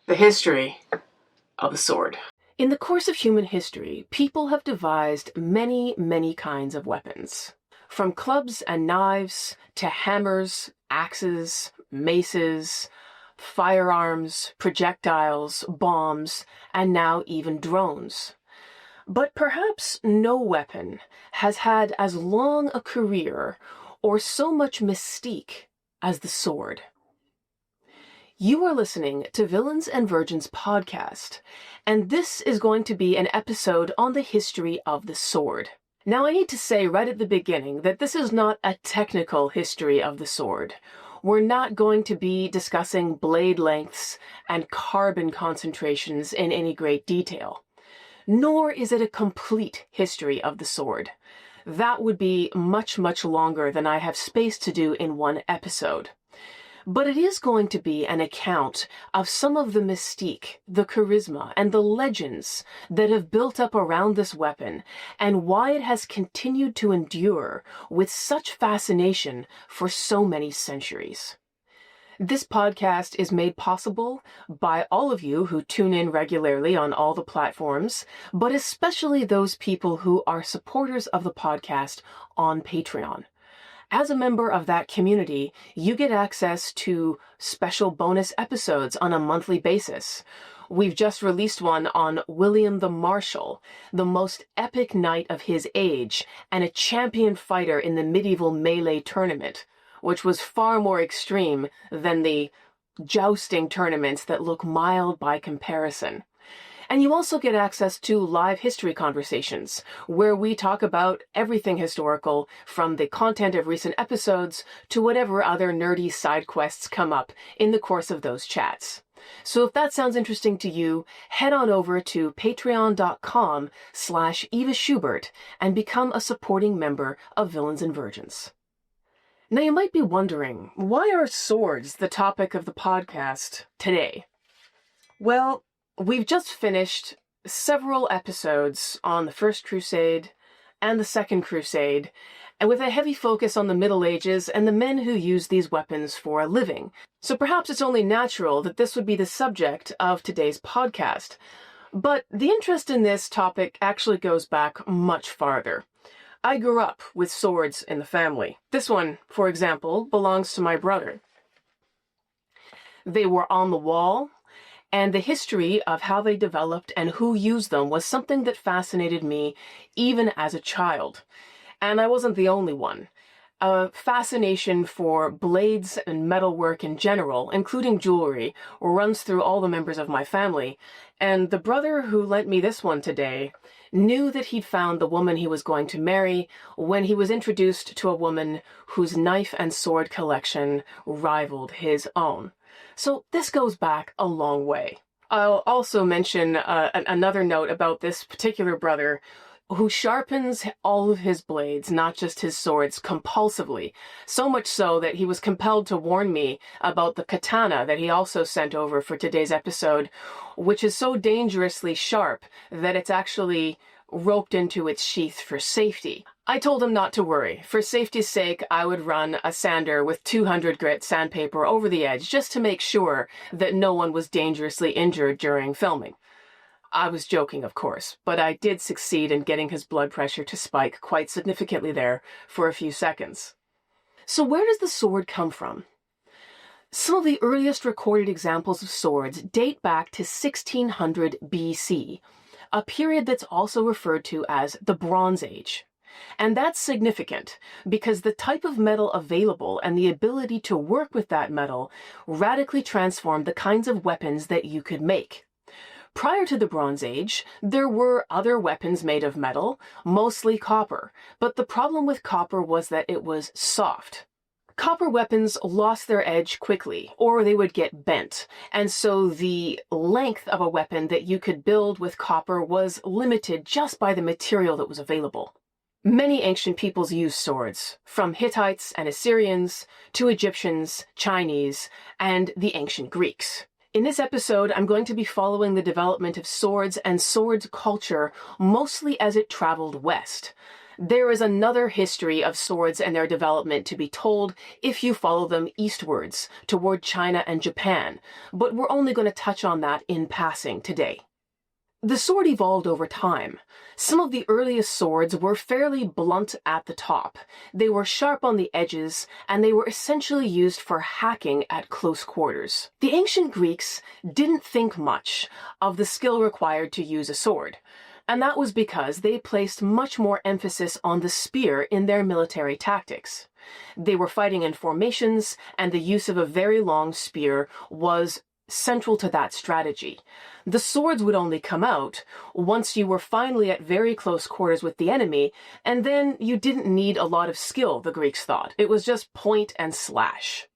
The history of the sword. In the course of human history, people have devised many, many kinds of weapons. From clubs and knives to hammers, axes, maces, firearms, projectiles, bombs, and now even drones. But perhaps no weapon has had as long a career or so much mystique as the sword. You are listening to Villains and Virgins podcast, and this is going to be an episode on the history of the sword. Now, I need to say right at the beginning that this is not a technical history of the sword. We're not going to be discussing blade lengths and carbon concentrations in any great detail. Nor is it a complete history of the sword. That would be much, much longer than I have space to do in one episode. But it is going to be an account of some of the mystique, the charisma, and the legends that have built up around this weapon and why it has continued to endure with such fascination for so many centuries. This podcast is made possible by all of you who tune in regularly on all the platforms, but especially those people who are supporters of the podcast on Patreon. As a member of that community, you get access to special bonus episodes on a monthly basis. We've just released one on William the Marshal, the most epic knight of his age, and a champion fighter in the medieval melee tournament, which was far more extreme than the jousting tournaments that look mild by comparison. And you also get access to live history conversations, where we talk about everything historical, from the content of recent episodes to whatever other nerdy side quests come up in the course of those chats. So if that sounds interesting to you, head on over to patreon.com/Eva Schubert and become a supporting member of Villains and Virgins. Now you might be wondering, why are swords the topic of the podcast today? Well, we've just finished several episodes on the First Crusade and the Second Crusade, and with a heavy focus on the Middle Ages and the men who used these weapons for a living. So perhaps it's only natural that this would be the subject of today's podcast. But the interest in this topic actually goes back much farther. I grew up with swords in the family. This one, for example, belongs to my brother. They were on the wall, and the history of how they developed and who used them was something that fascinated me even as a child. And I wasn't the only one. A fascination for blades and metalwork in general, including jewelry, runs through all the members of my family. And the brother who lent me this one today knew that he'd found the woman he was going to marry when he was introduced to a woman whose knife and sword collection rivaled his own. So this goes back a long way. I'll also mention another note about this particular brother who sharpens all of his blades, not just his swords, compulsively. So much so that he was compelled to warn me about the katana that he also sent over for today's episode, which is so dangerously sharp that it's actually roped into its sheath for safety. I told him not to worry. For safety's sake, I would run a sander with 200 grit sandpaper over the edge just to make sure that no one was dangerously injured during filming. I was joking, of course, but I did succeed in getting his blood pressure to spike quite significantly there for a few seconds. So where does the sword come from? Some of the earliest recorded examples of swords date back to 1600 BC, a period that's also referred to as the Bronze Age. And that's significant because the type of metal available and the ability to work with that metal radically transformed the kinds of weapons that you could make. Prior to the Bronze Age, there were other weapons made of metal, mostly copper, but the problem with copper was that it was soft. Copper weapons lost their edge quickly, or they would get bent, and so the length of a weapon that you could build with copper was limited just by the material that was available. Many ancient peoples used swords, from Hittites and Assyrians to Egyptians, Chinese, and the ancient Greeks. In this episode, I'm going to be following the development of swords and swords culture mostly as it traveled west. There is another history of swords and their development to be told if you follow them eastwards, toward China and Japan, but we're only going to touch on that in passing today. The sword evolved over time. Some of the earliest swords were fairly blunt at the top. They were sharp on the edges, and they were essentially used for hacking at close quarters. The ancient Greeks didn't think much of the skill required to use a sword, and that was because they placed much more emphasis on the spear in their military tactics. They were fighting in formations, and the use of a very long spear was central to that strategy. The swords would only come out once you were finally at very close quarters with the enemy, and then you didn't need a lot of skill, the Greeks thought. It was just point and slash.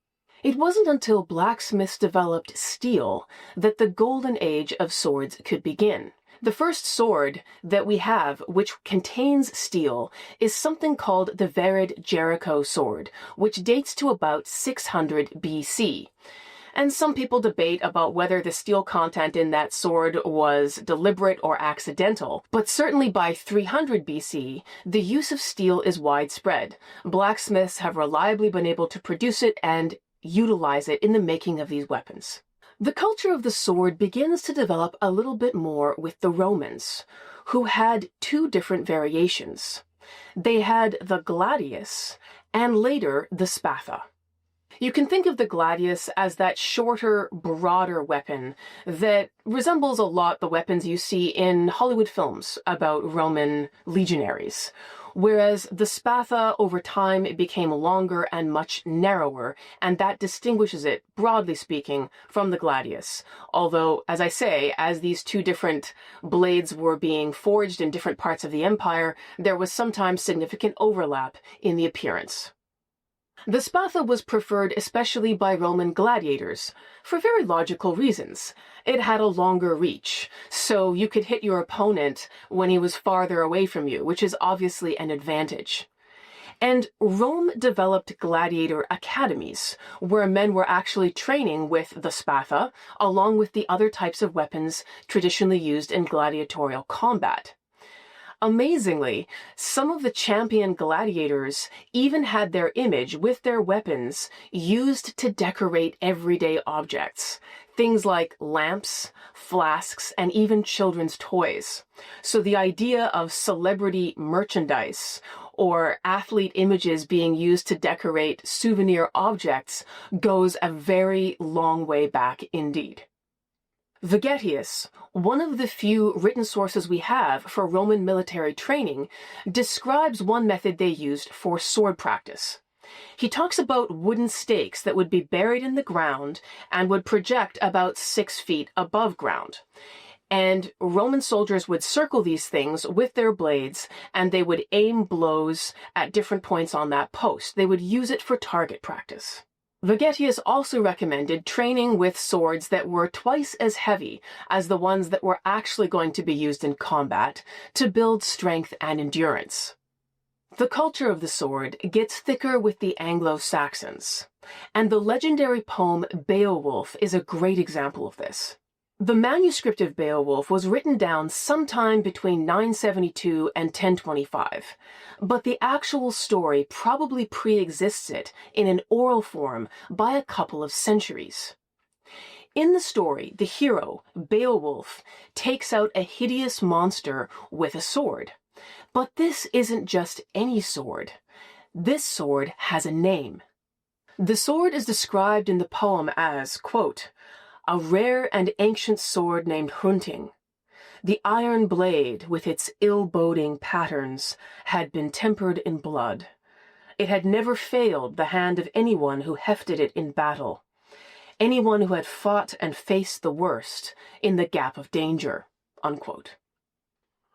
It wasn't until blacksmiths developed steel that the golden age of swords could begin. The first sword that we have, which contains steel, is something called the Vered Jericho sword, which dates to about 600 BC. And some people debate about whether the steel content in that sword was deliberate or accidental, but certainly by 300 BC, the use of steel is widespread. Blacksmiths have reliably been able to produce it and utilize it in the making of these weapons. The culture of the sword begins to develop a little bit more with the Romans, who had two different variations. They had the gladius and later the spatha. You can think of the gladius as that shorter, broader weapon that resembles a lot the weapons you see in Hollywood films about Roman legionaries, whereas the spatha, over time, it became longer and much narrower, and that distinguishes it, broadly speaking, from the gladius. Although, as I say, as these two different blades were being forged in different parts of the empire, there was sometimes significant overlap in the appearance. The spatha was preferred especially by Roman gladiators, for very logical reasons. It had a longer reach, so you could hit your opponent when he was farther away from you, which is obviously an advantage. And Rome developed gladiator academies, where men were actually training with the spatha, along with the other types of weapons traditionally used in gladiatorial combat. Amazingly, some of the champion gladiators even had their image with their weapons used to decorate everyday objects, things like lamps, flasks, and even children's toys. So the idea of celebrity merchandise or athlete images being used to decorate souvenir objects goes a very long way back indeed. Vegetius, one of the few written sources we have for Roman military training, describes one method they used for sword practice. He talks about wooden stakes that would be buried in the ground and would project about 6 feet above ground. And Roman soldiers would circle these things with their blades, and they would aim blows at different points on that post. They would use it for target practice. Vegetius also recommended training with swords that were twice as heavy as the ones that were actually going to be used in combat to build strength and endurance. The culture of the sword gets thicker with the Anglo-Saxons, and the legendary poem Beowulf is a great example of this. The manuscript of Beowulf was written down sometime between 972 and 1025, but the actual story probably pre-exists it in an oral form by a couple of centuries. In the story, the hero, Beowulf, takes out a hideous monster with a sword. But this isn't just any sword. This sword has a name. The sword is described in the poem as, quote, "a rare and ancient sword named Hrunting. The iron blade, with its ill-boding patterns, had been tempered in blood. It had never failed the hand of anyone who hefted it in battle, anyone who had fought and faced the worst in the gap of danger." Unquote.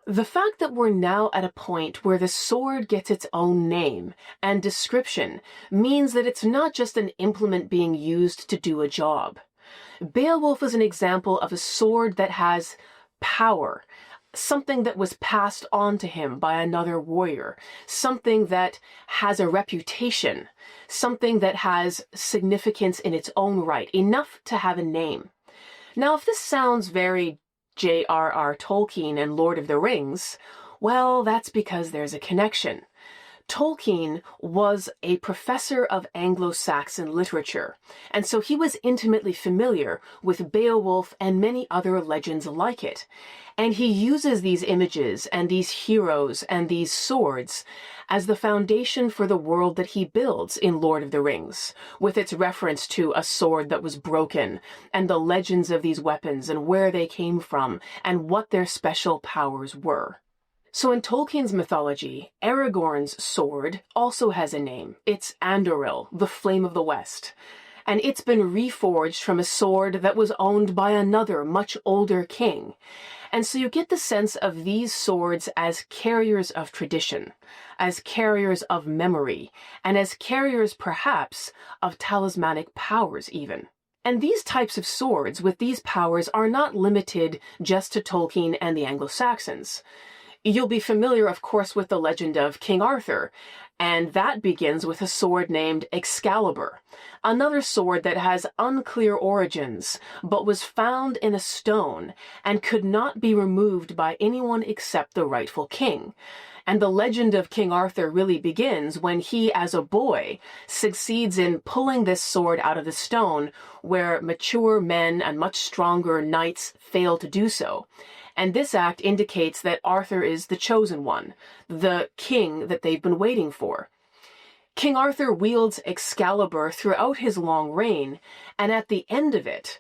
The fact that we're now at a point where the sword gets its own name and description means that it's not just an implement being used to do a job. Beowulf is an example of a sword that has power, something that was passed on to him by another warrior, something that has a reputation, something that has significance in its own right, enough to have a name. Now, if this sounds very J.R.R. Tolkien and Lord of the Rings, Well, that's because there's a connection. Tolkien was a professor of Anglo-Saxon literature, and so he was intimately familiar with Beowulf and many other legends like it. And he uses these images and these heroes and these swords as the foundation for the world that he builds in Lord of the Rings, with its reference to a sword that was broken, and the legends of these weapons and where they came from, and what their special powers were. So in Tolkien's mythology, Aragorn's sword also has a name. It's Anduril, the Flame of the West. And it's been reforged from a sword that was owned by another, much older king. And so you get the sense of these swords as carriers of tradition, as carriers of memory, and as carriers, perhaps, of talismanic powers even. And these types of swords with these powers are not limited just to Tolkien and the Anglo-Saxons. You'll be familiar, of course, with the legend of King Arthur, and that begins with a sword named Excalibur, another sword that has unclear origins, but was found in a stone and could not be removed by anyone except the rightful king. And the legend of King Arthur really begins when he, as a boy, succeeds in pulling this sword out of the stone, where mature men and much stronger knights fail to do so. And this act indicates that Arthur is the chosen one, the king that they've been waiting for. King Arthur wields Excalibur throughout his long reign, and at the end of it,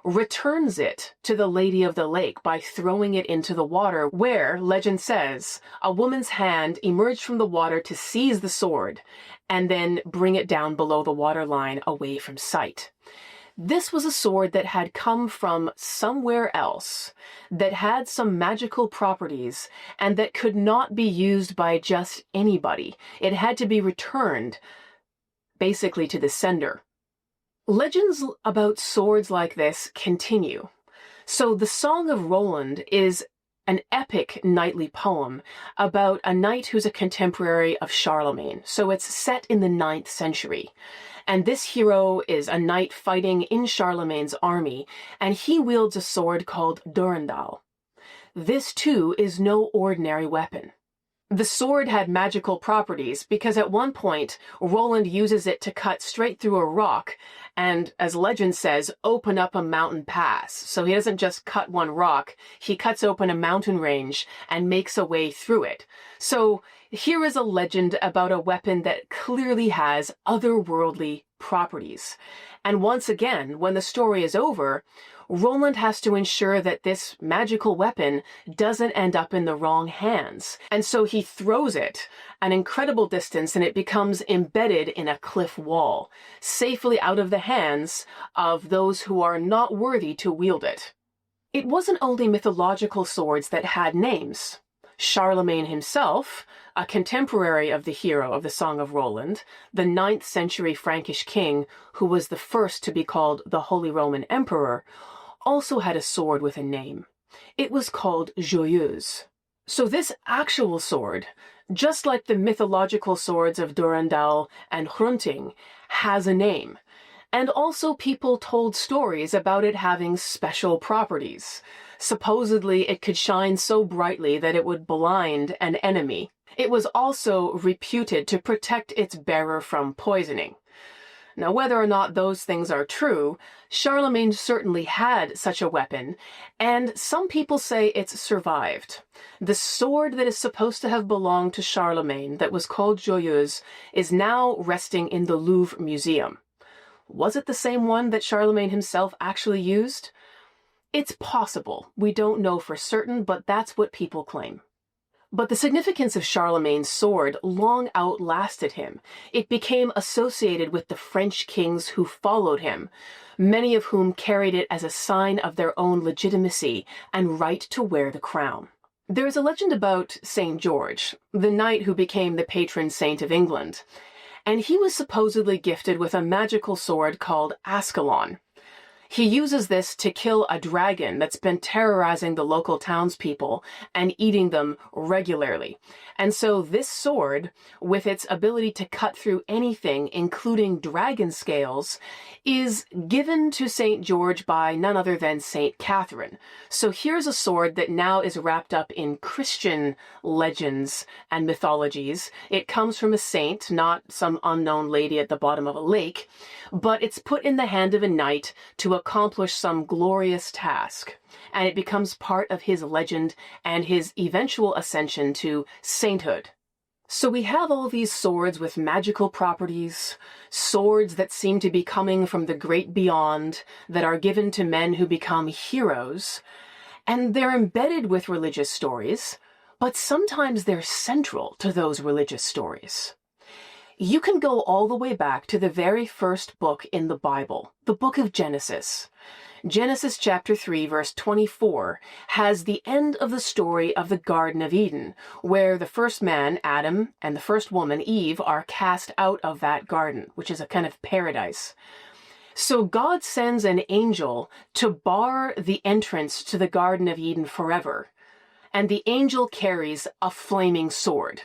returns it to the Lady of the Lake by throwing it into the water, where, legend says, a woman's hand emerged from the water to seize the sword, and then bring it down below the waterline away from sight. This was a sword that had come from somewhere else, that had some magical properties, and that could not be used by just anybody. It had to be returned, basically, to the sender. Legends about swords like this continue. So the Song of Roland is an epic knightly poem about a knight who's a contemporary of Charlemagne. So it's set in the 9th century. And this hero is a knight fighting in Charlemagne's army, and he wields a sword called Durendal. This, too, is no ordinary weapon. The sword had magical properties because at one point, Roland uses it to cut straight through a rock and, as legend says, open up a mountain pass. So he doesn't just cut one rock, he cuts open a mountain range and makes a way through it. So here is a legend about a weapon that clearly has otherworldly properties. And once again, when the story is over, Roland has to ensure that this magical weapon doesn't end up in the wrong hands. And so he throws it an incredible distance and it becomes embedded in a cliff wall, safely out of the hands of those who are not worthy to wield it. It wasn't only mythological swords that had names. Charlemagne himself, a contemporary of the hero of the Song of Roland, the 9th century Frankish king who was the first to be called the Holy Roman Emperor, also had a sword with a name. It was called Joyeuse. So this actual sword, just like the mythological swords of Durendal and Hrunting, has a name. And also people told stories about it having special properties. Supposedly it could shine so brightly that it would blind an enemy. It was also reputed to protect its bearer from poisoning. Now, whether or not those things are true, Charlemagne certainly had such a weapon, and some people say it's survived. The sword that is supposed to have belonged to Charlemagne, that was called Joyeuse, is now resting in the Louvre Museum. Was it the same one that Charlemagne himself actually used? It's possible. We don't know for certain, but that's what people claim. But the significance of Charlemagne's sword long outlasted him. It became associated with the French kings who followed him, many of whom carried it as a sign of their own legitimacy and right to wear the crown. There is a legend about St. George, the knight who became the patron saint of England, and he was supposedly gifted with a magical sword called Ascalon. He uses this to kill a dragon that's been terrorizing the local townspeople and eating them regularly. And so this sword, with its ability to cut through anything, including dragon scales, is given to St. George by none other than St. Catherine. So here's a sword that now is wrapped up in Christian legends and mythologies. It comes from a saint, not some unknown lady at the bottom of a lake, but it's put in the hand of a knight to accomplish some glorious task, and it becomes part of his legend and his eventual ascension to sainthood. So we have all these swords with magical properties, swords that seem to be coming from the great beyond, that are given to men who become heroes, and they're embedded with religious stories, but sometimes they're central to those religious stories. You can go all the way back to the very first book in the Bible, the book of Genesis. Genesis chapter 3, verse 24, has the end of the story of the Garden of Eden, where the first man, Adam, and the first woman, Eve, are cast out of that garden, which is a kind of paradise. So God sends an angel to bar the entrance to the Garden of Eden forever, and the angel carries a flaming sword.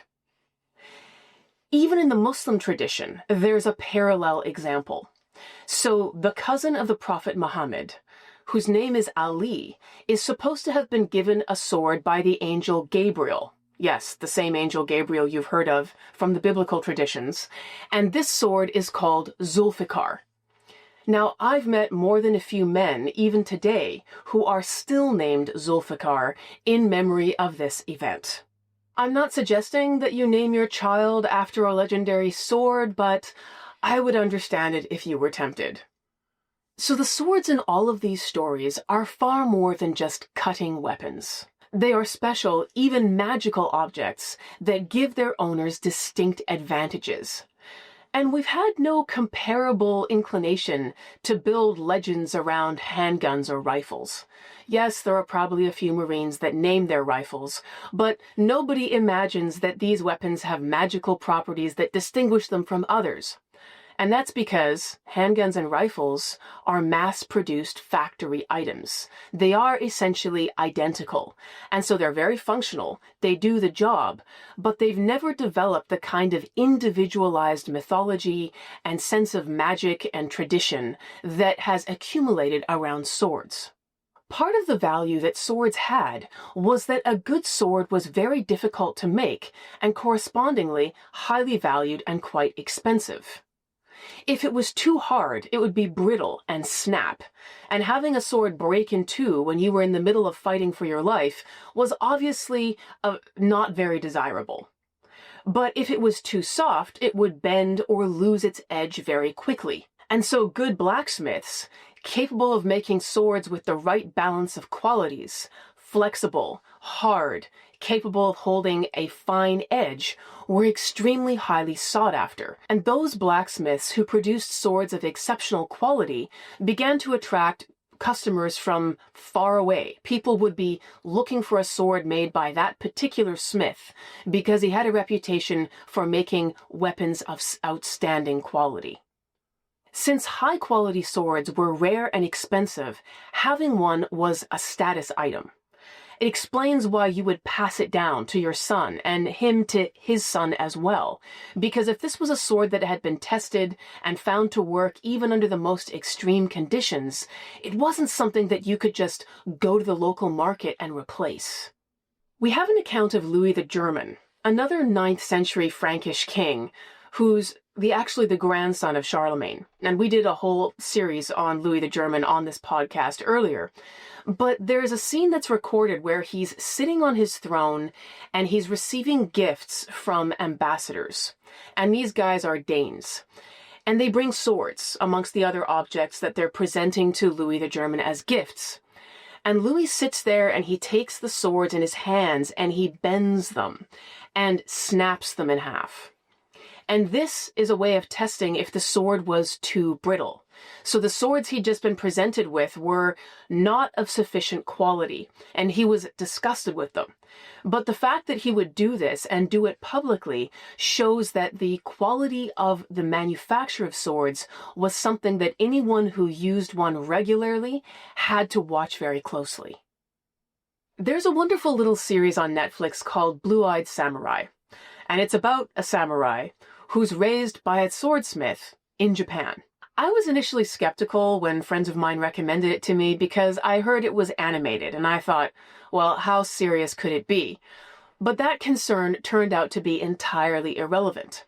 Even in the Muslim tradition, there's a parallel example. So the cousin of the Prophet Muhammad, whose name is Ali, is supposed to have been given a sword by the angel Gabriel. Yes, the same angel Gabriel you've heard of from the biblical traditions. And this sword is called Zulfikar. Now, I've met more than a few men, even today, who are still named Zulfikar in memory of this event. I'm not suggesting that you name your child after a legendary sword, but I would understand it if you were tempted. So the swords in all of these stories are far more than just cutting weapons. They are special, even magical objects that give their owners distinct advantages. And we've had no comparable inclination to build legends around handguns or rifles. Yes, there are probably a few Marines that name their rifles, but nobody imagines that these weapons have magical properties that distinguish them from others. And that's because handguns and rifles are mass-produced factory items. They are essentially identical, and so they're very functional. They do the job, but they've never developed the kind of individualized mythology and sense of magic and tradition that has accumulated around swords. Part of the value that swords had was that a good sword was very difficult to make and correspondingly highly valued and quite expensive. If it was too hard, it would be brittle and snap, and having a sword break in two when you were in the middle of fighting for your life was obviously not very desirable. But if it was too soft, it would bend or lose its edge very quickly. And so good blacksmiths, capable of making swords with the right balance of qualities, flexible, hard, capable of holding a fine edge, were extremely highly sought after. And those blacksmiths who produced swords of exceptional quality began to attract customers from far away. People would be looking for a sword made by that particular smith because he had a reputation for making weapons of outstanding quality. Since high-quality swords were rare and expensive, having one was a status item. It explains why you would pass it down to your son, and him to his son as well. Because if this was a sword that had been tested and found to work even under the most extreme conditions, it wasn't something that you could just go to the local market and replace. We have an account of Louis the German, another 9th century Frankish king, who's actually the grandson of Charlemagne. And we did a whole series on Louis the German on this podcast earlier. But there's a scene that's recorded where he's sitting on his throne and he's receiving gifts from ambassadors. And these guys are Danes. And they bring swords amongst the other objects that they're presenting to Louis the German as gifts. And Louis sits there and he takes the swords in his hands and he bends them and snaps them in half. And this is a way of testing if the sword was too brittle. So the swords he'd just been presented with were not of sufficient quality, and he was disgusted with them. But the fact that he would do this and do it publicly shows that the quality of the manufacture of swords was something that anyone who used one regularly had to watch very closely. There's a wonderful little series on Netflix called Blue-Eyed Samurai, and it's about a samurai who's raised by a swordsmith in Japan. I was initially skeptical when friends of mine recommended it to me because I heard it was animated, and I thought, well, how serious could it be? But that concern turned out to be entirely irrelevant.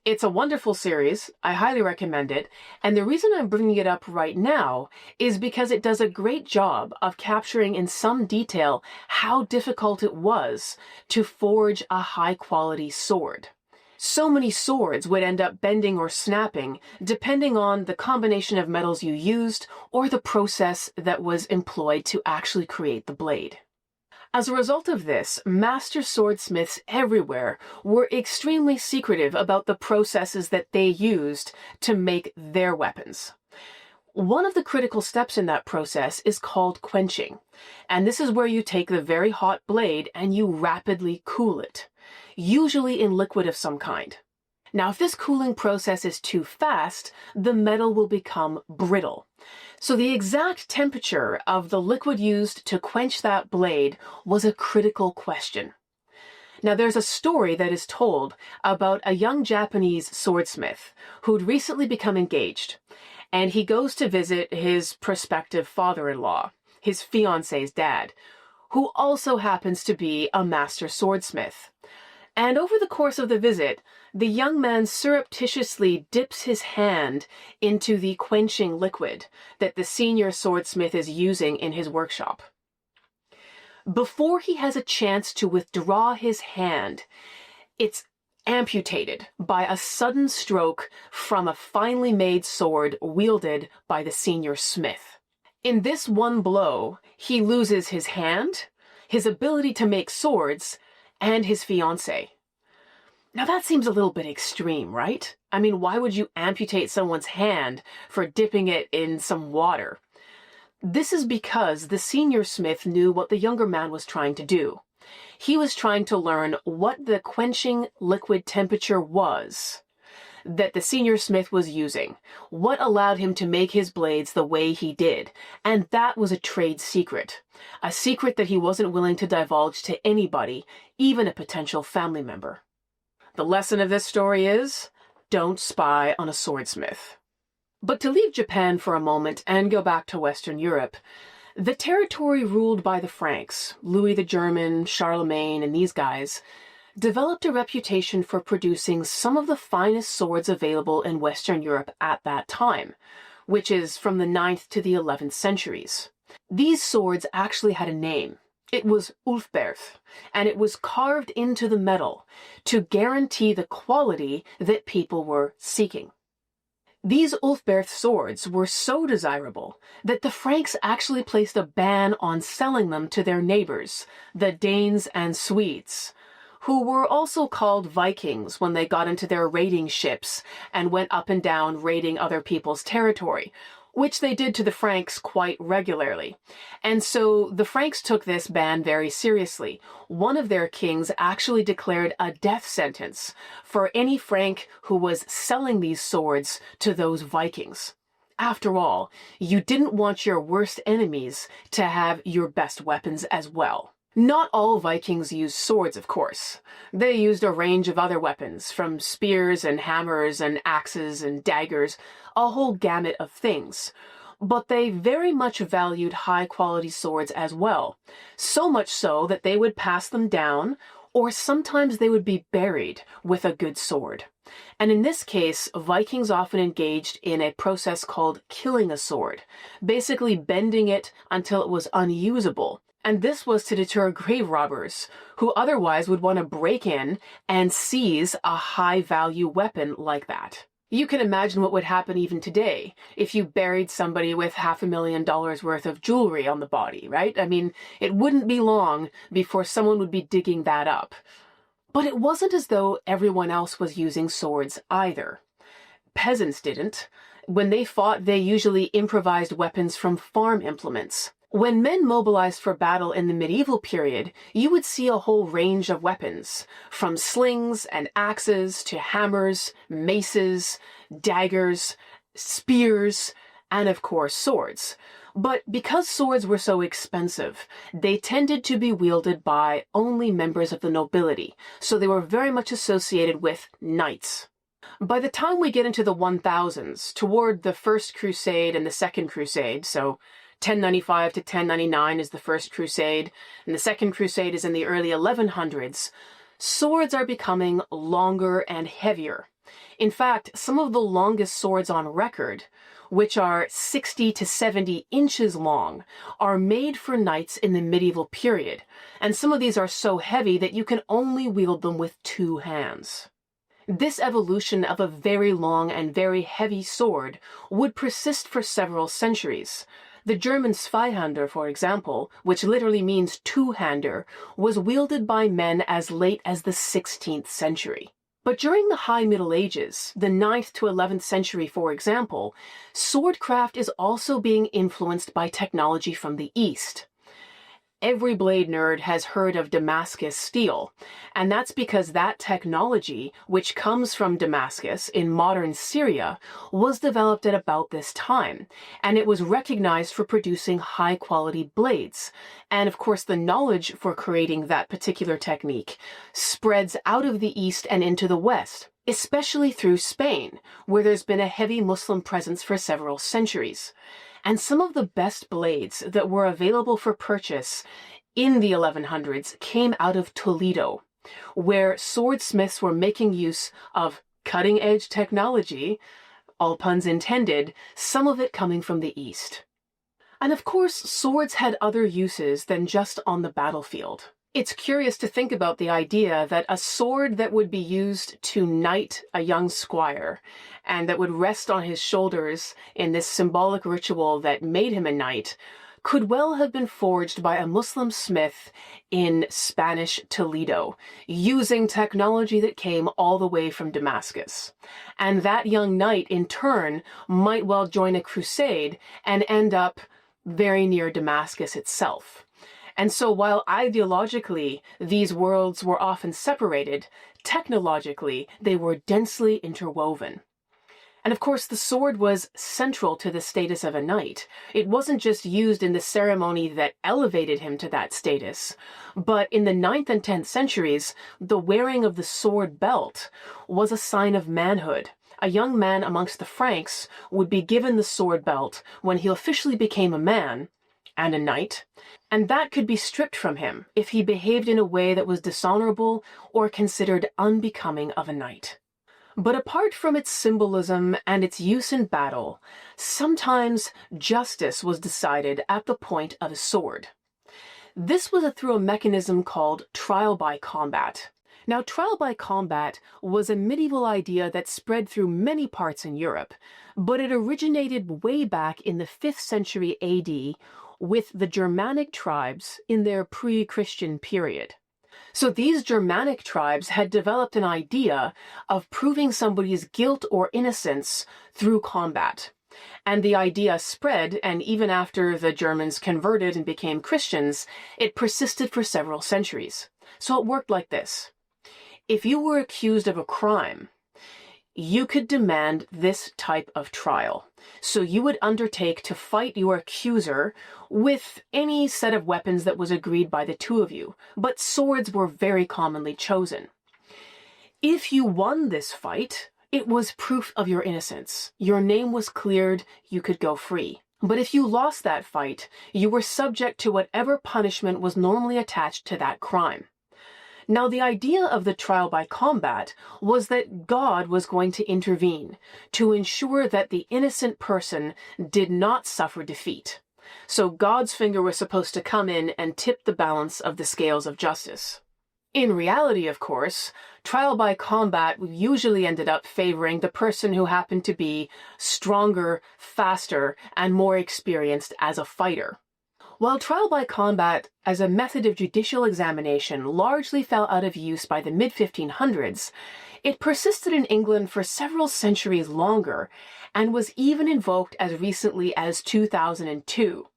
It's a wonderful series, I highly recommend it, and the reason I'm bringing it up right now is because it does a great job of capturing in some detail how difficult it was to forge a high-quality sword. So many swords would end up bending or snapping depending on the combination of metals you used or the process that was employed to actually create the blade. As a result of this, master swordsmiths everywhere were extremely secretive about the processes that they used to make their weapons. One of the critical steps in that process is called quenching, and this is where you take the very hot blade and you rapidly cool it, usually in liquid of some kind. Now, if this cooling process is too fast, the metal will become brittle. So the exact temperature of the liquid used to quench that blade was a critical question. Now, there's a story that is told about a young Japanese swordsmith who'd recently become engaged, and he goes to visit his prospective father-in-law, his fiancé's dad, who also happens to be a master swordsmith. And over the course of the visit, the young man surreptitiously dips his hand into the quenching liquid that the senior swordsmith is using in his workshop. Before he has a chance to withdraw his hand, it's amputated by a sudden stroke from a finely made sword wielded by the senior smith. In this one blow, he loses his hand, his ability to make swords, and his fiancée. Now that seems a little bit extreme, right? I mean, why would you amputate someone's hand for dipping it in some water? This is because the senior smith knew what the younger man was trying to do. He was trying to learn what the quenching liquid temperature was that the senior smith was using, what allowed him to make his blades the way he did, and that was a trade secret. A secret that he wasn't willing to divulge to anybody, even a potential family member. The lesson of this story is, don't spy on a swordsmith. But to leave Japan for a moment and go back to Western Europe, the territory ruled by the Franks, Louis the German, Charlemagne, and these guys, developed a reputation for producing some of the finest swords available in Western Europe at that time, which is from the 9th to the 11th centuries. These swords actually had a name. It was Ulfberth, and it was carved into the metal to guarantee the quality that people were seeking. These Ulfberth swords were so desirable that the Franks actually placed a ban on selling them to their neighbors, the Danes and Swedes, who were also called Vikings when they got into their raiding ships and went up and down raiding other people's territory, which they did to the Franks quite regularly. And so the Franks took this ban very seriously. One of their kings actually declared a death sentence for any Frank who was selling these swords to those Vikings. After all, you didn't want your worst enemies to have your best weapons as well. Not all Vikings used swords, of course. They used a range of other weapons, from spears and hammers and axes and daggers, a whole gamut of things. But they very much valued high-quality swords as well, so much so that they would pass them down, or sometimes they would be buried with a good sword. And in this case, Vikings often engaged in a process called killing a sword, basically bending it until it was unusable. And this was to deter grave robbers, who otherwise would want to break in and seize a high-value weapon like that. You can imagine what would happen even today if you buried somebody with $500,000 worth of jewelry on the body, right? I mean, it wouldn't be long before someone would be digging that up. But it wasn't as though everyone else was using swords either. Peasants didn't. When they fought, they usually improvised weapons from farm implements. When men mobilized for battle in the medieval period, you would see a whole range of weapons, from slings and axes to hammers, maces, daggers, spears, and of course swords. But because swords were so expensive, they tended to be wielded by only members of the nobility, so they were very much associated with knights. By the time we get into the 1000s, toward the First Crusade and the Second Crusade, so 1095 to 1099 is the First Crusade, and the Second Crusade is in the early 1100s, swords are becoming longer and heavier. In fact, some of the longest swords on record, which are 60 to 70 inches long, are made for knights in the medieval period, and some of these are so heavy that you can only wield them with two hands. This evolution of a very long and very heavy sword would persist for several centuries. The German Zweihander, for example, which literally means two-hander, was wielded by men as late as the 16th century. But during the High Middle Ages, the 9th to 11th century, for example, swordcraft is also being influenced by technology from the East. Every blade nerd has heard of Damascus steel, and that's because that technology, which comes from Damascus in modern Syria, was developed at about this time, and it was recognized for producing high-quality blades. And of course, the knowledge for creating that particular technique spreads out of the East and into the West, especially through Spain, where there's been a heavy Muslim presence for several centuries. And some of the best blades that were available for purchase in the 1100s came out of Toledo, where swordsmiths were making use of cutting-edge technology, all puns intended, some of it coming from the East. And of course, swords had other uses than just on the battlefield. It's curious to think about the idea that a sword that would be used to knight a young squire and that would rest on his shoulders in this symbolic ritual that made him a knight could well have been forged by a Muslim smith in Spanish Toledo, using technology that came all the way from Damascus. And that young knight, in turn, might well join a crusade and end up very near Damascus itself. And so while ideologically these worlds were often separated, technologically they were densely interwoven. And of course, the sword was central to the status of a knight. It wasn't just used in the ceremony that elevated him to that status, but in the 9th and 10th centuries, the wearing of the sword belt was a sign of manhood. A young man amongst the Franks would be given the sword belt when he officially became a man and a knight, and that could be stripped from him if he behaved in a way that was dishonorable or considered unbecoming of a knight. But apart from its symbolism and its use in battle, sometimes justice was decided at the point of a sword. This was through a mechanism called trial by combat. Now, trial by combat was a medieval idea that spread through many parts in Europe, but it originated way back in the 5th century AD with the Germanic tribes in their pre-Christian period. So these Germanic tribes had developed an idea of proving somebody's guilt or innocence through combat. And the idea spread, and even after the Germans converted and became Christians, it persisted for several centuries. So it worked like this. If you were accused of a crime, you could demand this type of trial. So you would undertake to fight your accuser with any set of weapons that was agreed by the two of you, but swords were very commonly chosen. If you won this fight, it was proof of your innocence. Your name was cleared, you could go free. But if you lost that fight, you were subject to whatever punishment was normally attached to that crime. Now, the idea of the trial by combat was that God was going to intervene to ensure that the innocent person did not suffer defeat. So God's finger was supposed to come in and tip the balance of the scales of justice. In reality, of course, trial by combat usually ended up favoring the person who happened to be stronger, faster, and more experienced as a fighter. While trial by combat as a method of judicial examination largely fell out of use by the mid-1500s, it persisted in England for several centuries longer and was even invoked as recently as 2002.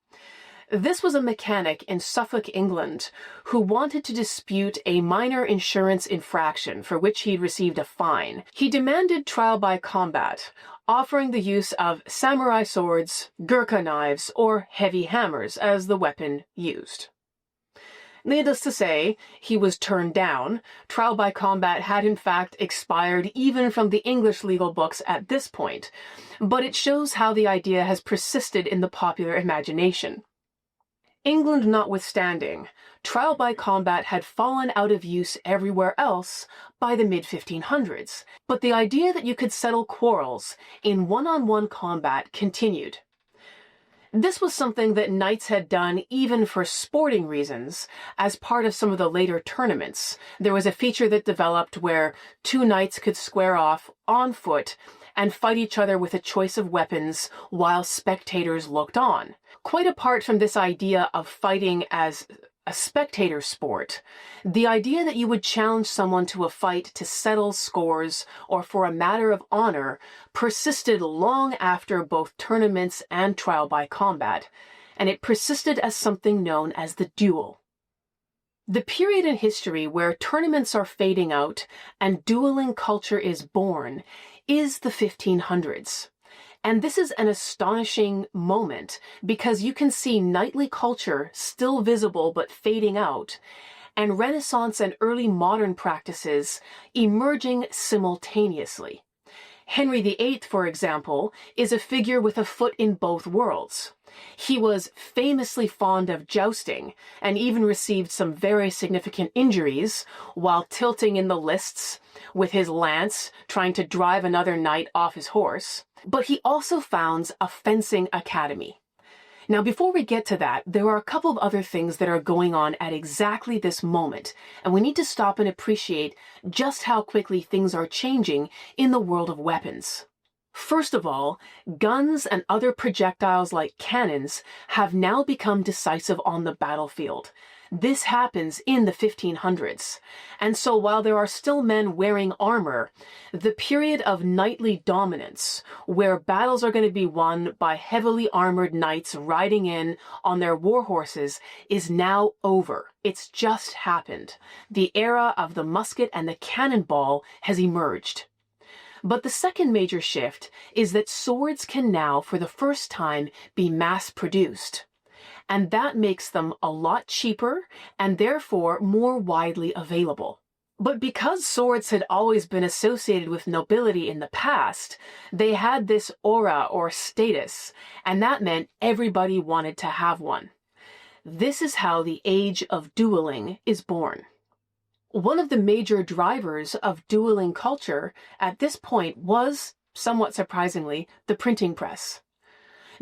This was a mechanic in Suffolk, England, who wanted to dispute a minor insurance infraction for which he'd received a fine. He demanded trial by combat, offering the use of samurai swords, Gurkha knives, or heavy hammers as the weapon used. Needless to say, he was turned down. Trial by combat had in fact expired even from the English legal books at this point, but it shows how the idea has persisted in the popular imagination. England notwithstanding, trial by combat had fallen out of use everywhere else by the mid-1500s, but the idea that you could settle quarrels in one-on-one combat continued. This was something that knights had done even for sporting reasons. As part of some of the later tournaments, there was a feature that developed where two knights could square off on foot and fight each other with a choice of weapons while spectators looked on. Quite apart from this idea of fighting as a spectator sport, the idea that you would challenge someone to a fight to settle scores or for a matter of honor persisted long after both tournaments and trial by combat, and it persisted as something known as the duel. The period in history where tournaments are fading out and dueling culture is born is the 1500s. And this is an astonishing moment because you can see knightly culture still visible but fading out, and Renaissance and early modern practices emerging simultaneously. Henry VIII, for example, is a figure with a foot in both worlds. He was famously fond of jousting and even received some very significant injuries while tilting in the lists with his lance, trying to drive another knight off his horse. But he also founds a fencing academy. Now, before we get to that, there are a couple of other things that are going on at exactly this moment, and we need to stop and appreciate just how quickly things are changing in the world of weapons. First of all, guns and other projectiles like cannons have now become decisive on the battlefield. This happens in the 1500s, and so while there are still men wearing armor, the period of knightly dominance, where battles are going to be won by heavily armored knights riding in on their war horses, is now over. It's just happened. The era of the musket and the cannonball has emerged. But the second major shift is that swords can now, for the first time, be mass-produced. And that makes them a lot cheaper and therefore more widely available. But because swords had always been associated with nobility in the past, they had this aura or status, and that meant everybody wanted to have one. This is how the age of dueling is born. One of the major drivers of dueling culture at this point was, somewhat surprisingly, the printing press.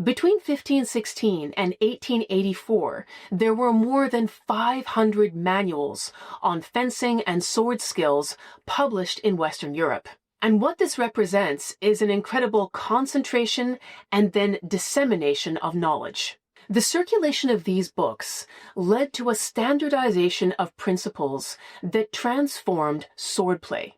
Between 1516 and 1884, there were more than 500 manuals on fencing and sword skills published in Western Europe. And what this represents is an incredible concentration and then dissemination of knowledge. The circulation of these books led to a standardization of principles that transformed swordplay.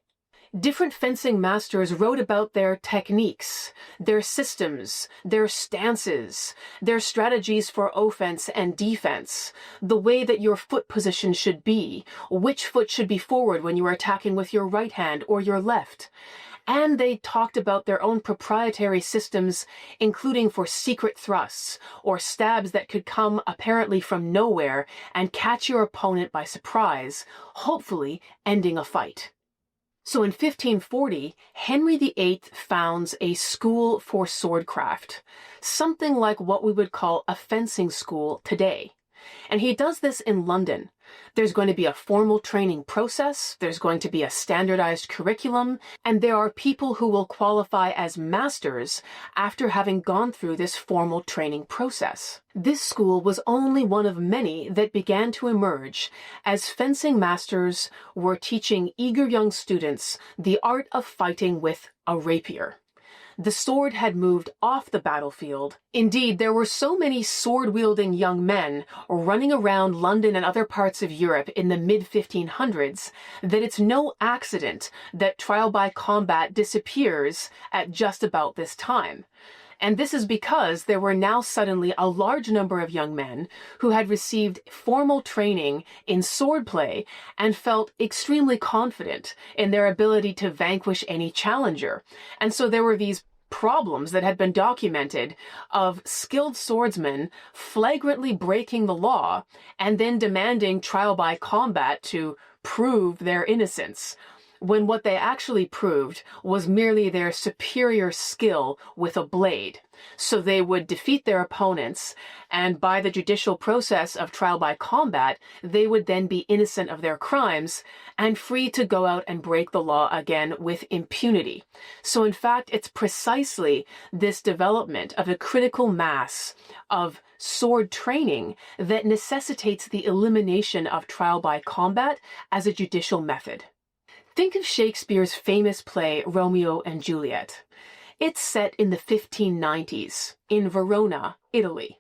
Different fencing masters wrote about their techniques, their systems, their stances, their strategies for offense and defense, the way that your foot position should be, which foot should be forward when you are attacking with your right hand or your left. And they talked about their own proprietary systems, including for secret thrusts or stabs that could come apparently from nowhere and catch your opponent by surprise, hopefully ending a fight. So in 1540, Henry VIII founds a school for swordcraft, something like what we would call a fencing school today. And he does this in London. There's going to be a formal training process, there's going to be a standardized curriculum, and there are people who will qualify as masters after having gone through this formal training process. This school was only one of many that began to emerge as fencing masters were teaching eager young students the art of fighting with a rapier. The sword had moved off the battlefield. Indeed, there were so many sword-wielding young men running around London and other parts of Europe in the mid-1500s that it's no accident that trial by combat disappears at just about this time. And this is because there were now suddenly a large number of young men who had received formal training in swordplay and felt extremely confident in their ability to vanquish any challenger. And so there were these problems that had been documented of skilled swordsmen flagrantly breaking the law and then demanding trial by combat to prove their innocence, when what they actually proved was merely their superior skill with a blade. So they would defeat their opponents, and by the judicial process of trial by combat, they would then be innocent of their crimes and free to go out and break the law again with impunity. So in fact, it's precisely this development of a critical mass of sword training that necessitates the elimination of trial by combat as a judicial method. Think of Shakespeare's famous play, Romeo and Juliet. It's set in the 1590s in Verona, Italy.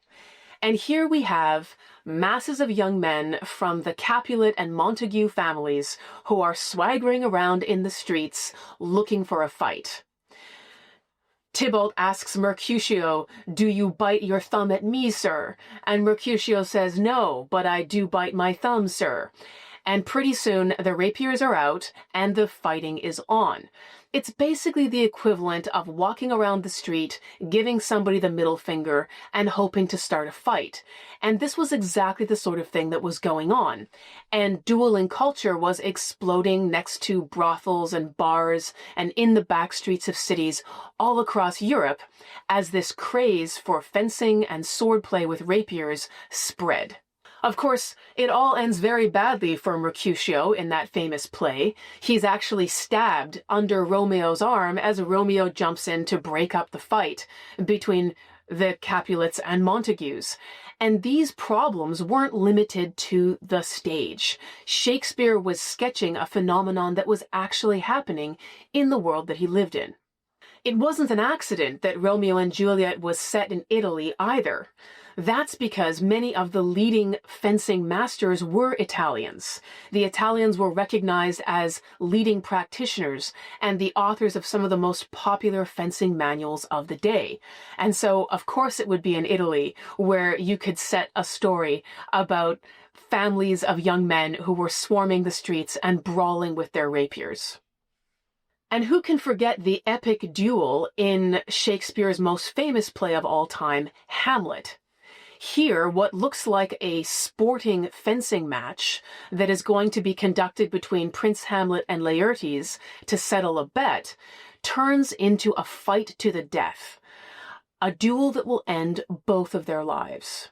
And here we have masses of young men from the Capulet and Montague families who are swaggering around in the streets looking for a fight. Tybalt asks Mercutio, "Do you bite your thumb at me, sir?" And Mercutio says, "No, but I do bite my thumb, sir." And pretty soon the rapiers are out and the fighting is on. It's basically the equivalent of walking around the street, giving somebody the middle finger, and hoping to start a fight. And this was exactly the sort of thing that was going on. And dueling culture was exploding next to brothels and bars and in the back streets of cities all across Europe as this craze for fencing and swordplay with rapiers spread. Of course, it all ends very badly for Mercutio in that famous play. He's actually stabbed under Romeo's arm as Romeo jumps in to break up the fight between the Capulets and Montagues. And these problems weren't limited to the stage. Shakespeare was sketching a phenomenon that was actually happening in the world that he lived in. It wasn't an accident that Romeo and Juliet was set in Italy either. That's because many of the leading fencing masters were Italians. The Italians were recognized as leading practitioners and the authors of some of the most popular fencing manuals of the day. And so, of course, it would be in Italy where you could set a story about families of young men who were swarming the streets and brawling with their rapiers. And who can forget the epic duel in Shakespeare's most famous play of all time, Hamlet? Here, what looks like a sporting fencing match that is going to be conducted between Prince Hamlet and Laertes to settle a bet turns into a fight to the death, a duel that will end both of their lives.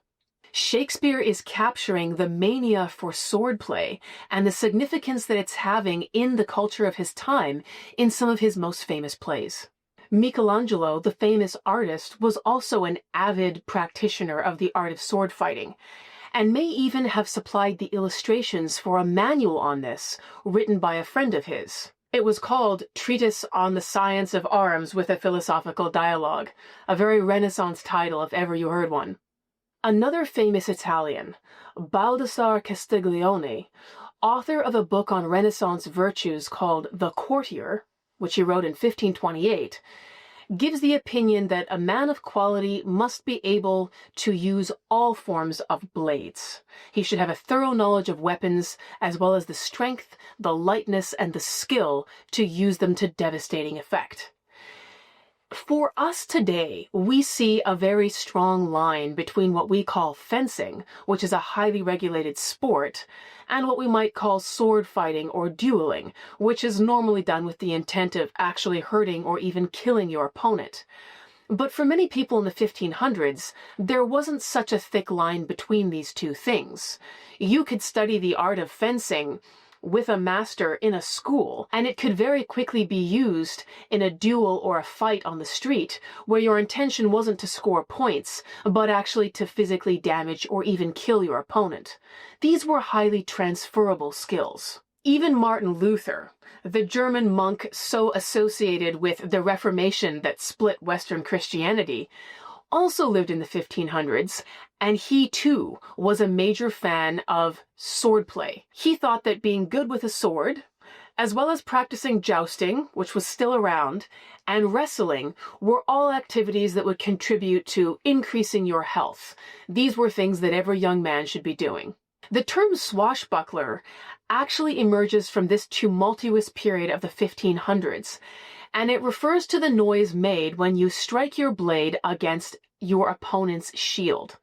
Shakespeare is capturing the mania for swordplay and the significance that it's having in the culture of his time in some of his most famous plays. Michelangelo, the famous artist, was also an avid practitioner of the art of sword fighting, and may even have supplied the illustrations for a manual on this, written by a friend of his. It was called Treatise on the Science of Arms with a Philosophical Dialogue, a very Renaissance title if ever you heard one. Another famous Italian, Baldassare Castiglione, author of a book on Renaissance virtues called The Courtier, which he wrote in 1528, gives the opinion that a man of quality must be able to use all forms of blades. He should have a thorough knowledge of weapons, as well as the strength, the lightness, and the skill to use them to devastating effect. For us today, we see a very strong line between what we call fencing, which is a highly regulated sport, and what we might call sword fighting or dueling, which is normally done with the intent of actually hurting or even killing your opponent. But for many people in the 1500s, there wasn't such a thick line between these two things. You could study the art of fencing with a master in a school, and it could very quickly be used in a duel or a fight on the street where your intention wasn't to score points, but actually to physically damage or even kill your opponent. These were highly transferable skills. Even Martin Luther, the German monk so associated with the Reformation that split Western Christianity, also lived in the 1500s, and he too was a major fan of swordplay. He thought that being good with a sword, as well as practicing jousting, which was still around, and wrestling were all activities that would contribute to increasing your health. These were things that every young man should be doing. The term swashbuckler actually emerges from this tumultuous period of the 1500s, and it refers to the noise made when you strike your blade against your opponent's shield.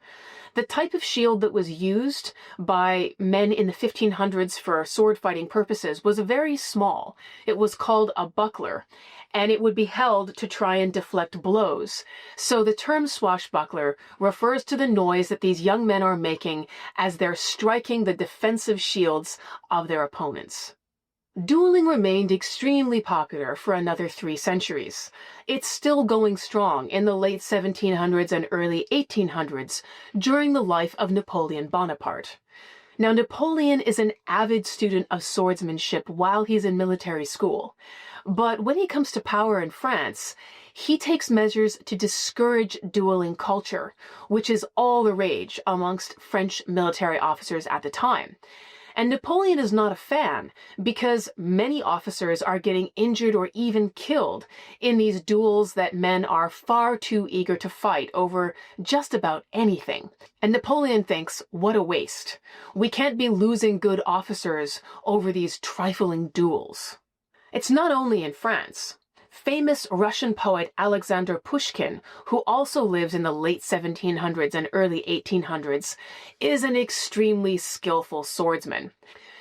The type of shield that was used by men in the 1500s for sword fighting purposes was very small. It was called a buckler, and it would be held to try and deflect blows. So the term swashbuckler refers to the noise that these young men are making as they're striking the defensive shields of their opponents. Dueling remained extremely popular for another 3 centuries. It's still going strong in the late 1700s and early 1800s during the life of Napoleon Bonaparte. Now, Napoleon is an avid student of swordsmanship while he's in military school, but when he comes to power in France, he takes measures to discourage dueling culture, which is all the rage amongst French military officers at the time. And Napoleon is not a fan because many officers are getting injured or even killed in these duels that men are far too eager to fight over just about anything. And Napoleon thinks, what a waste. We can't be losing good officers over these trifling duels. It's not only in France. Famous Russian poet Alexander Pushkin, who also lives in the late 1700s and early 1800s, is an extremely skillful swordsman.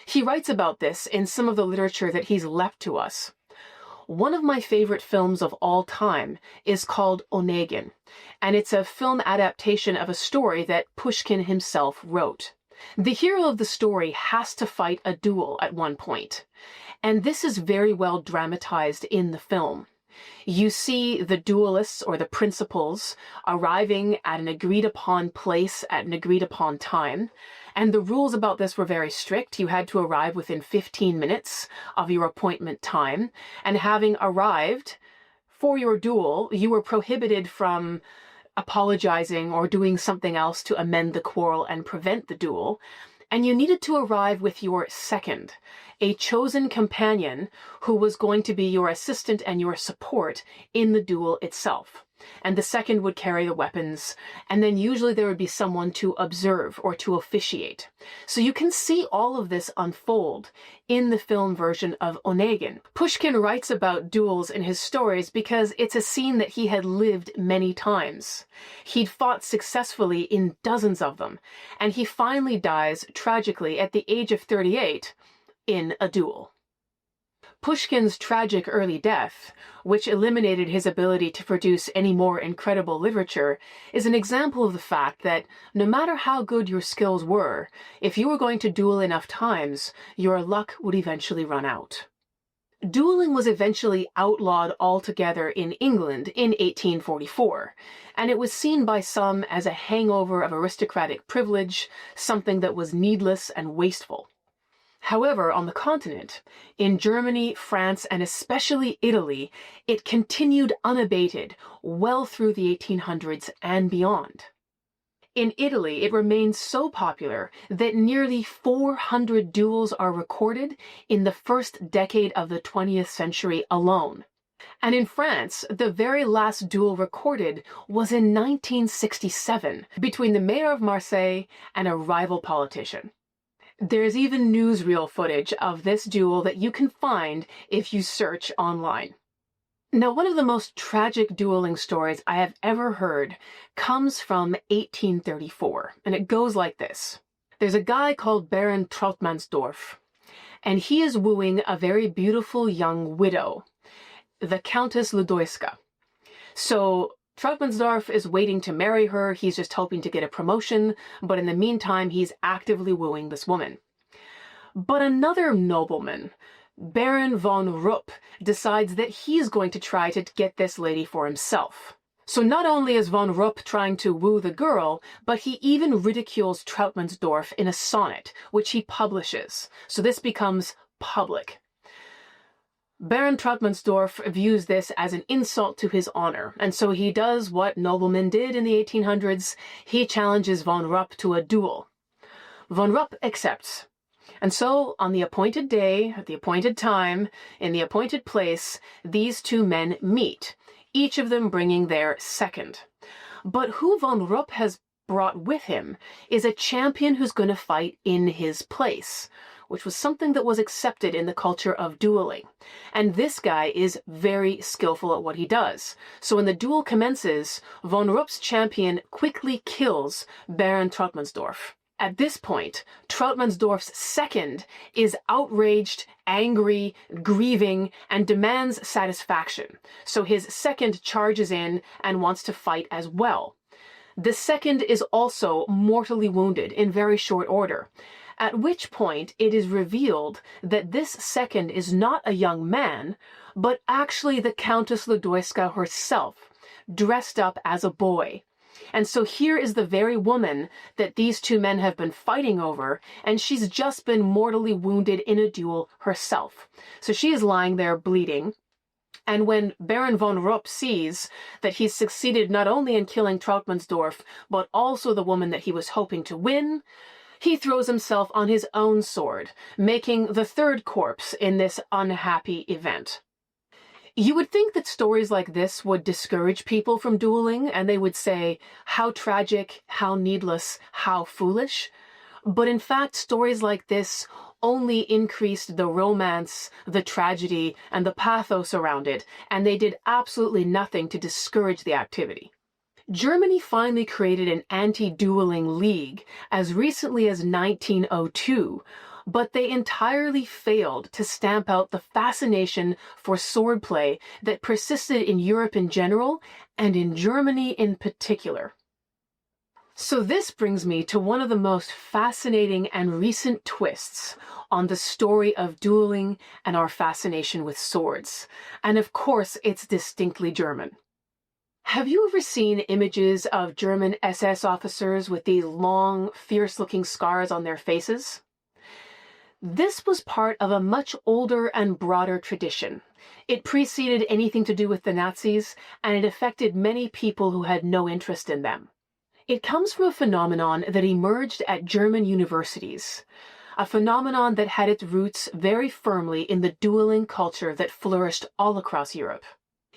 He writes about this in some of the literature that he's left to us. One of my favorite films of all time is called Onegin, and it's a film adaptation of a story that Pushkin himself wrote. The hero of the story has to fight a duel at one point, and this is very well dramatized in the film. You see the duelists or the principals arriving at an agreed upon place at an agreed upon time. And the rules about this were very strict. You had to arrive within 15 minutes of your appointment time. And having arrived for your duel, you were prohibited from apologizing or doing something else to amend the quarrel and prevent the duel. And you needed to arrive with your second, a chosen companion who was going to be your assistant and your support in the duel itself. And the second would carry the weapons, and then usually there would be someone to observe or to officiate. So you can see all of this unfold in the film version of Onegin. Pushkin writes about duels in his stories because it's a scene that he had lived many times. He'd fought successfully in dozens of them, and he finally dies tragically at the age of 38 in a duel. Pushkin's tragic early death, which eliminated his ability to produce any more incredible literature, is an example of the fact that no matter how good your skills were, if you were going to duel enough times, your luck would eventually run out. Dueling was eventually outlawed altogether in England in 1844, and it was seen by some as a hangover of aristocratic privilege, something that was needless and wasteful. However, on the continent, in Germany, France, and especially Italy, it continued unabated well through the 1800s and beyond. In Italy, it remains so popular that nearly 400 duels are recorded in the first decade of the 20th century alone. And in France, the very last duel recorded was in 1967 between the mayor of Marseille and a rival politician. There's even newsreel footage of this duel that you can find if you search online. Now, one of the most tragic dueling stories I have ever heard comes from 1834, and it goes like this. There's a guy called Baron Trautmannsdorf, and he is wooing a very beautiful young widow, the Countess Ludoiska. So Trautmannsdorf is waiting to marry her. He's just hoping to get a promotion, but in the meantime, he's actively wooing this woman. But another nobleman, Baron von Rupp, decides that he's going to try to get this lady for himself. So not only is von Rupp trying to woo the girl, but he even ridicules Trautmannsdorf in a sonnet, which he publishes. So this becomes public. Baron Trautmannsdorf views this as an insult to his honor, and so he does what noblemen did in the 1800s. He challenges von Rupp to a duel. Von Rupp accepts. And so, on the appointed day, at the appointed time, in the appointed place, these two men meet, each of them bringing their second. But who von Rupp has brought with him is a champion who's going to fight in his place, which was something that was accepted in the culture of dueling. And this guy is very skillful at what he does. So when the duel commences, von Rupp's champion quickly kills Baron Trautmannsdorf. At this point, Trautmannsdorf's second is outraged, angry, grieving, and demands satisfaction. So his second charges in and wants to fight as well. The second is also mortally wounded in very short order, at which point it is revealed that this second is not a young man, but actually the Countess Ludowska herself, dressed up as a boy. And so here is the very woman that these two men have been fighting over, and she's just been mortally wounded in a duel herself. So she is lying there bleeding. And when Baron von Rupp sees that he's succeeded not only in killing Trautmannsdorf, but also the woman that he was hoping to win, he throws himself on his own sword, making the third corpse in this unhappy event. You would think that stories like this would discourage people from dueling, and they would say, how tragic, how needless, how foolish. But in fact, stories like this only increased the romance, the tragedy, and the pathos around it, and they did absolutely nothing to discourage the activity. Germany finally created an anti-dueling league as recently as 1902, but they entirely failed to stamp out the fascination for swordplay that persisted in Europe in general and in Germany in particular. So this brings me to one of the most fascinating and recent twists on the story of dueling and our fascination with swords. And of course, it's distinctly German. Have you ever seen images of German SS officers with these long, fierce-looking scars on their faces? This was part of a much older and broader tradition. It preceded anything to do with the Nazis, and it affected many people who had no interest in them. It comes from a phenomenon that emerged at German universities, a phenomenon that had its roots very firmly in the dueling culture that flourished all across Europe.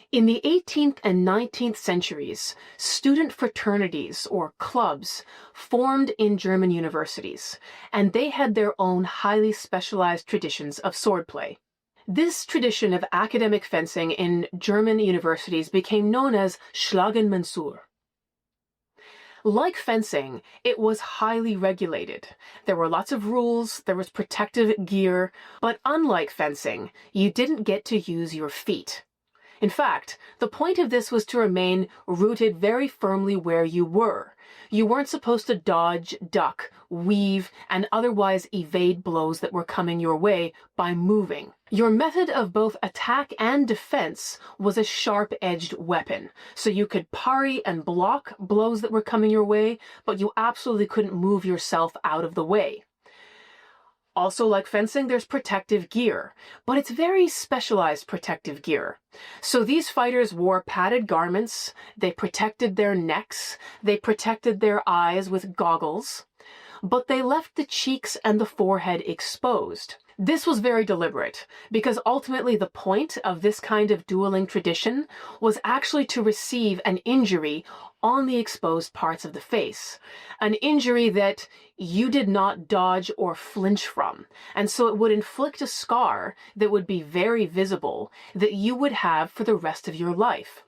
In the 18th and 19th centuries, student fraternities, or clubs, formed in German universities, and they had their own highly specialized traditions of swordplay. This tradition of academic fencing in German universities became known as German Mensur. Like fencing, it was highly regulated. There were lots of rules, there was protective gear, but unlike fencing, you didn't get to use your feet. In fact, the point of this was to remain rooted very firmly where you were. You weren't supposed to dodge, duck, weave, and otherwise evade blows that were coming your way by moving. Your method of both attack and defense was a sharp-edged weapon, so you could parry and block blows that were coming your way, but you absolutely couldn't move yourself out of the way. Also, like fencing, there's protective gear, but it's very specialized protective gear. So these fighters wore padded garments, they protected their necks, they protected their eyes with goggles, but they left the cheeks and the forehead exposed. This was very deliberate, because ultimately the point of this kind of dueling tradition was actually to receive an injury on the exposed parts of the face, an injury that you did not dodge or flinch from, and so it would inflict a scar that would be very visible that you would have for the rest of your life.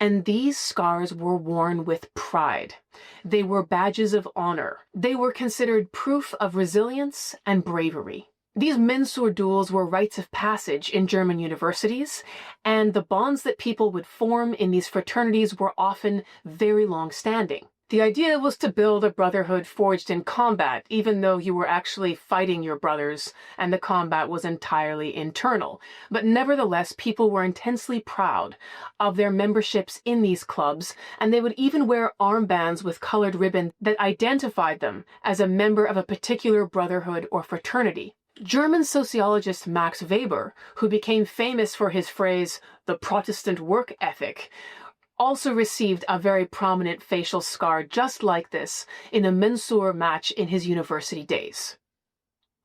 And these scars were worn with pride. They were badges of honor. They were considered proof of resilience and bravery. These Mensur duels were rites of passage in German universities, and the bonds that people would form in these fraternities were often very long-standing. The idea was to build a brotherhood forged in combat, even though you were actually fighting your brothers and the combat was entirely internal. But nevertheless, people were intensely proud of their memberships in these clubs, and they would even wear armbands with colored ribbon that identified them as a member of a particular brotherhood or fraternity. German sociologist Max Weber, who became famous for his phrase, the Protestant work ethic, also received a very prominent facial scar just like this in a Mensur match in his university days.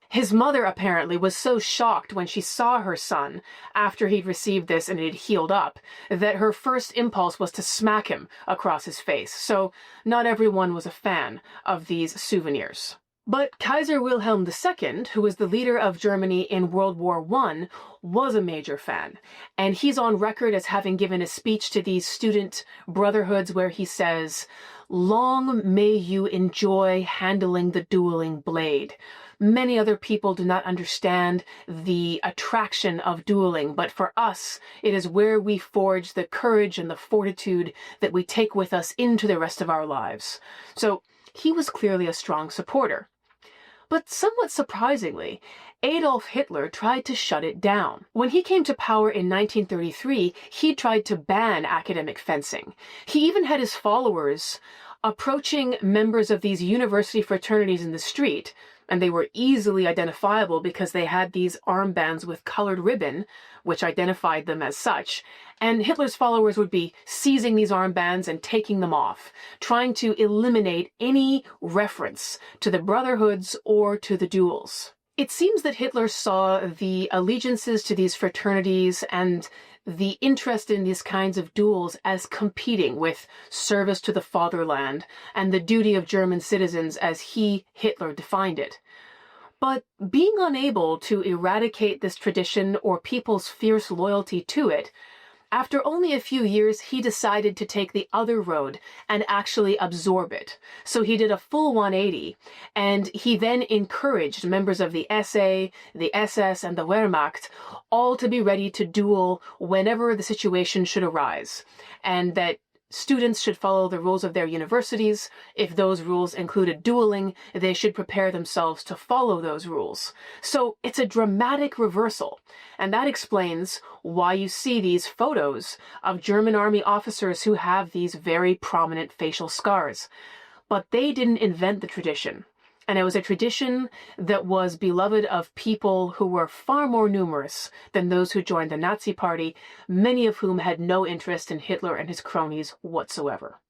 His mother apparently was so shocked when she saw her son after he'd received this and it had healed up that her first impulse was to smack him across his face. So not everyone was a fan of these souvenirs. But Kaiser Wilhelm II, who was the leader of Germany in World War I, was a major fan. And he's on record as having given a speech to these student brotherhoods where he says, "Long may you enjoy handling the dueling blade. Many other people do not understand the attraction of dueling, but for us, it is where we forge the courage and the fortitude that we take with us into the rest of our lives." So he was clearly a strong supporter. But somewhat surprisingly, Adolf Hitler tried to shut it down. When he came to power in 1933, he tried to ban academic fencing. He even had his followers approaching members of these university fraternities in the street, and they were easily identifiable because they had these armbands with colored ribbon, which identified them as such, and Hitler's followers would be seizing these armbands and taking them off, trying to eliminate any reference to the brotherhoods or to the duels. It seems that Hitler saw the allegiances to these fraternities and the interest in these kinds of duels as competing with service to the fatherland and the duty of German citizens as he, Hitler, defined it. But being unable to eradicate this tradition or people's fierce loyalty to it, after only a few years, he decided to take the other road and actually absorb it. So he did a full 180, and he then encouraged members of the SA, the SS, and the Wehrmacht all to be ready to duel whenever the situation should arise, and that students should follow the rules of their universities. If those rules included dueling, they should prepare themselves to follow those rules. So it's a dramatic reversal, and that explains why you see these photos of German army officers who have these very prominent facial scars. But they didn't invent the tradition. And it was a tradition that was beloved of people who were far more numerous than those who joined the Nazi Party, many of whom had no interest in Hitler and his cronies whatsoever.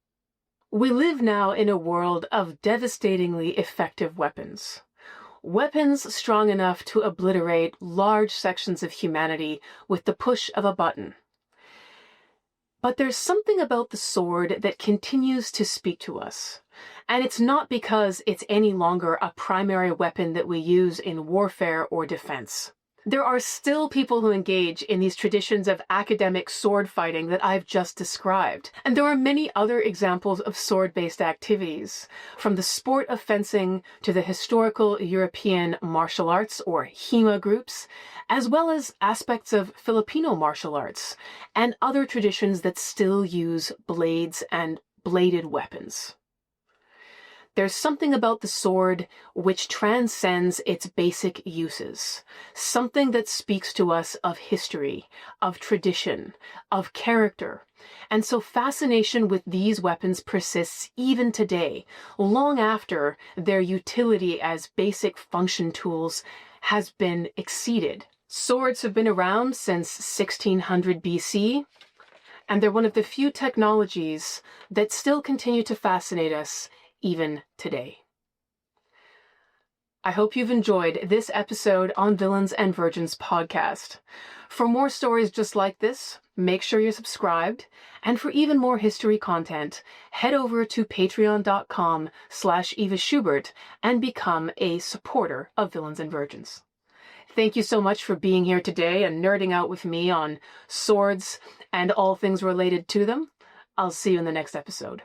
We live now in a world of devastatingly effective weapons. Weapons strong enough to obliterate large sections of humanity with the push of a button. But there's something about the sword that continues to speak to us. And it's not because it's any longer a primary weapon that we use in warfare or defense. There are still people who engage in these traditions of academic sword fighting that I've just described. And there are many other examples of sword-based activities, from the sport of fencing to the historical European martial arts or HEMA groups, as well as aspects of Filipino martial arts and other traditions that still use blades and bladed weapons. There's something about the sword which transcends its basic uses, something that speaks to us of history, of tradition, of character. And so fascination with these weapons persists even today, long after their utility as basic function tools has been exceeded. Swords have been around since 1600 BC, and they're one of the few technologies that still continue to fascinate us even today. I hope you've enjoyed this episode on Villains and Virgins podcast. For more stories just like this, make sure you're subscribed. And for even more history content, head over to patreon.com/Eva Schubert and become a supporter of Villains and Virgins. Thank you so much for being here today and nerding out with me on swords and all things related to them. I'll see you in the next episode.